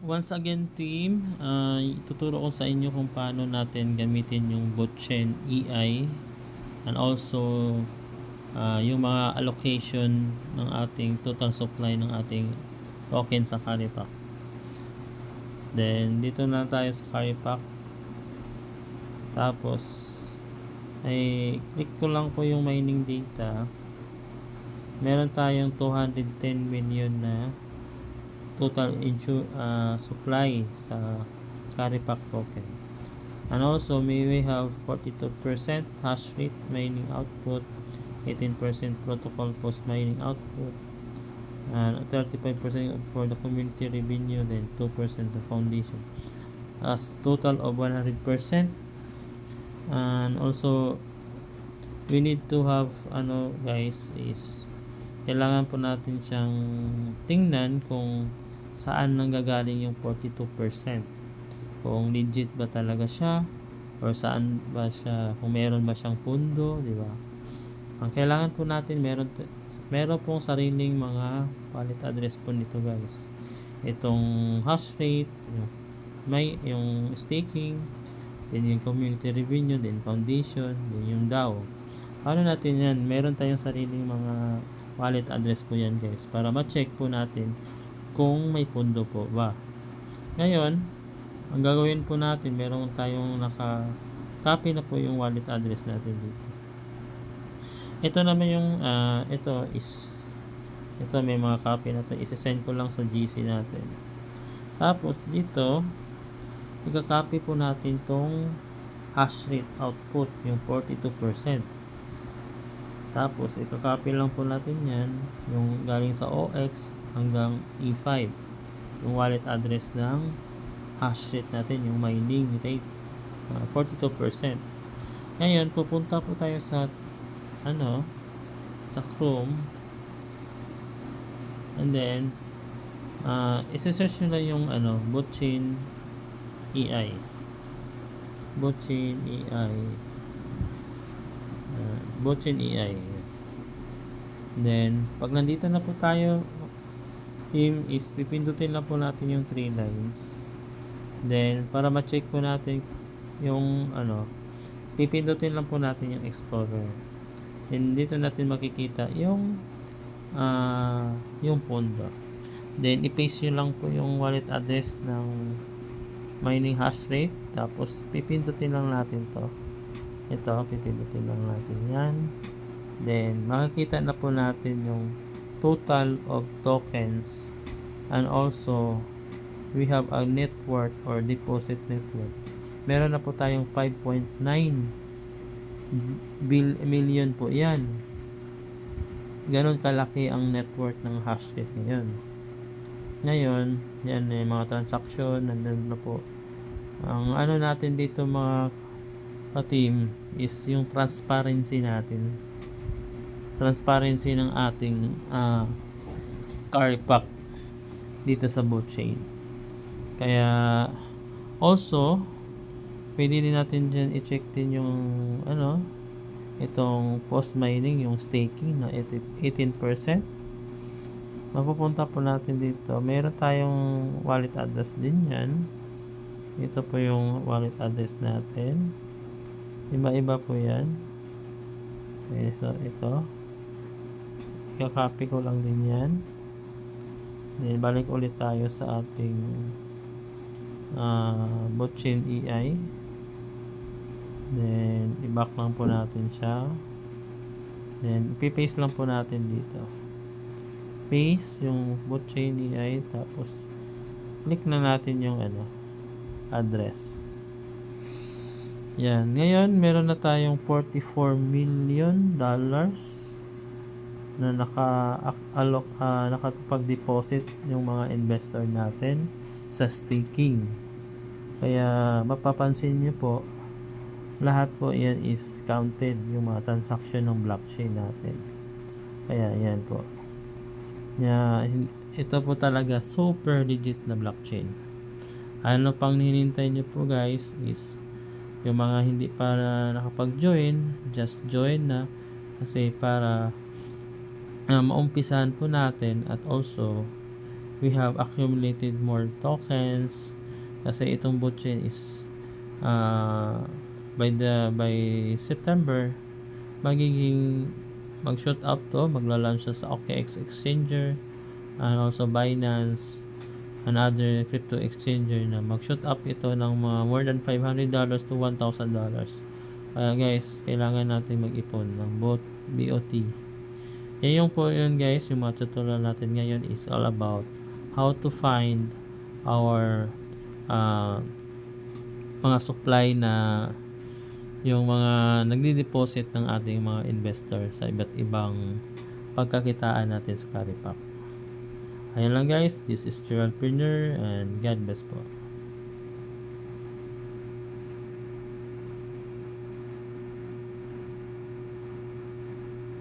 Once again team, ituturo ko sa inyo kung paano natin gamitin yung Botchain EI and also yung mga allocation ng ating total supply ng ating token sa Caripack. Then dito na tayo sa Caripack. Tapos ay click ko lang po yung mining data. Meron tayong 210 million na total supply sa Caripack token. And also we have 42% hash rate mining output, 18% protocol post mining output, and 35% for the community revenue, then 2% the foundation, as total of 100%. And also we need to have guys is kailangan po natin siyang tingnan kung saan nanggagaling yung 42%, kung legit ba talaga siya or saan ba siya, kung meron ba siyang pundo, di ba? Ang kailangan po natin, meron pong sariling mga wallet address po nito guys. Itong hash rate, yung staking, then yung community revenue, then foundation, then yung DAO. Paano natin yan? Meron tayong sariling mga wallet address po yan guys, para ma-check po natin kung may pundo po ba. Ngayon, ang gagawin po natin, meron tayong naka-copy na po yung wallet address natin dito. Ito naman yung ito may mga copy na to, isa-send ko lang sa GC natin. Tapos dito i-copy po natin tong hash rate output, yung 42%. Tapos i-copy lang po natin yan, yung galing sa OX hanggang E5, yung wallet address ng hash rate natin, yung mining rate, 42%. Ngayon pupunta po tayo sa sa Chrome, and then isa-search nyo lang yung Botchain EI, Botchain EI, Botchain EI. Then pag nandito na po tayo team, is pipindutin lang po natin yung 3 lines. Then para ma-check po natin yung pipindutin lang po natin yung Explorer. Then dito natin makikita yung pondo. Then i-paste nyo lang po yung wallet address ng mining hash rate. Tapos pipindutin lang natin to. Ito, pipindutin lang natin yan. Then makikita na po natin yung total of tokens, and also we have a net worth or deposit network. Meron na po tayong 5.9 million po yan. Ganon kalaki ang network ng hash rate ngayon. Yan mga transaction, nandun na po. Ang natin dito mga ka-team is yung transparency natin, transparency ng ating Caripack dito sa Botchain. Kaya also pwede din natin dyan i-check din yung itong post mining, yung staking na 18%. Mapupunta po natin dito, meron tayong wallet address din yan. Ito po yung wallet address natin, iba-iba po yan. Okay, so ito i-copy ko lang din yan. Then balik ulit tayo sa ating Botchain EI. Then i-back lang po natin siya. Then ipi-paste lang po natin dito. Paste yung Botchain EI, tapos click na natin yung address. Yan. Ngayon meron na tayong $44 million na nakapag-deposit yung mga investor natin sa staking. Kaya mapapansin nyo po, lahat po yan is counted, yung mga transaction ng blockchain natin. Kaya yan po, ito po talaga super legit na blockchain. Ano pang hinihintay nyo po guys, is yung mga hindi pa nakapag-join, just join na, kasi para maumpisahan po natin, at also we have accumulated more tokens kasi itong botchain is by September mag-shoot up to, magla-launch siya sa OKX exchanger and also Binance and other crypto exchanger na mag-shoot up ito ng mga more than $500 to $1,000. Kaya guys, kailangan natin mag-ipon ng both BOT. Yan yung po yun guys, yung mga tutorial natin ngayon is all about how to find our mga supply na yung mga nagdi-deposit ng ating mga investor sa iba't ibang pagkakitaan natin sa Caripac. Ayun lang guys, this is Gerald Prinner and God bless po.